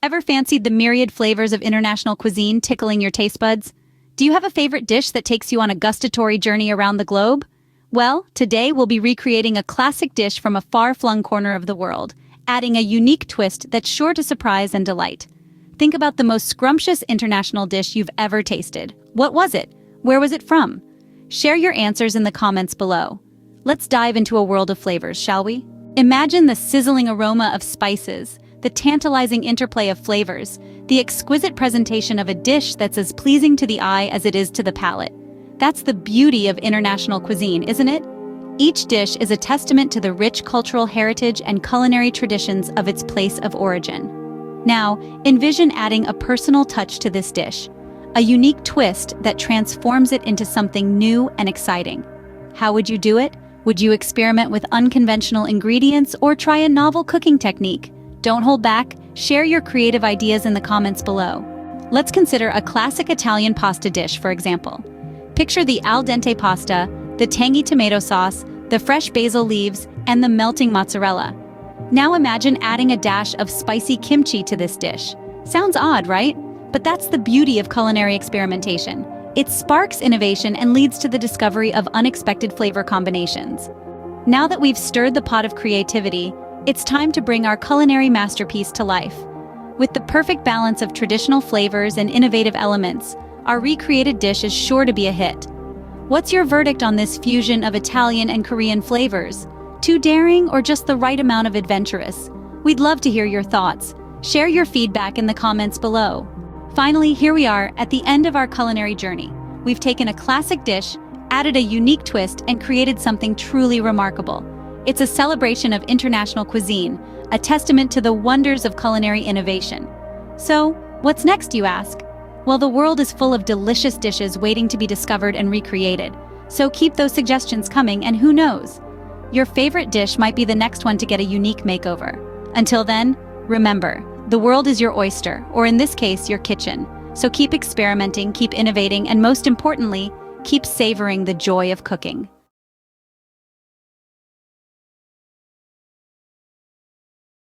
Ever fancied the myriad flavors of international cuisine tickling your taste buds? Do you have a favorite dish that takes you on a gustatory journey around the globe? Well, today we'll be recreating a classic dish from a far-flung corner of the world, adding a unique twist that's sure to surprise and delight. Think about the most scrumptious international dish you've ever tasted. What was it? Where was it from? Share your answers in the comments below. Let's dive into a world of flavors, shall we? Imagine the sizzling aroma of spices, the tantalizing interplay of flavors, the exquisite presentation of a dish that's as pleasing to the eye as it is to the palate. That's the beauty of international cuisine, isn't it? Each dish is a testament to the rich cultural heritage and culinary traditions of its place of origin. Now, envision adding a personal touch to this dish, a unique twist that transforms it into something new and exciting. How would you do it? Would you experiment with unconventional ingredients or try a novel cooking technique? Don't hold back, share your creative ideas in the comments below. Let's consider a classic Italian pasta dish, for example. Picture the al dente pasta, the tangy tomato sauce, the fresh basil leaves, and the melting mozzarella. Now imagine adding a dash of spicy kimchi to this dish. Sounds odd, right? But that's the beauty of culinary experimentation. It sparks innovation and leads to the discovery of unexpected flavor combinations. Now that we've stirred the pot of creativity, it's time to bring our culinary masterpiece to life. With the perfect balance of traditional flavors and innovative elements, our recreated dish is sure to be a hit. What's your verdict on this fusion of Italian and Korean flavors? Too daring or just the right amount of adventurous? We'd love to hear your thoughts. Share your feedback in the comments below. Finally, here we are at the end of our culinary journey. We've taken a classic dish, added a unique twist, and created something truly remarkable. It's a celebration of international cuisine, a testament to the wonders of culinary innovation. So, what's next, you ask? Well, the world is full of delicious dishes waiting to be discovered and recreated. So keep those suggestions coming, and who knows? Your favorite dish might be the next one to get a unique makeover. Until then, remember, the world is your oyster, or in this case, your kitchen. So keep experimenting, keep innovating, and most importantly, keep savoring the joy of cooking.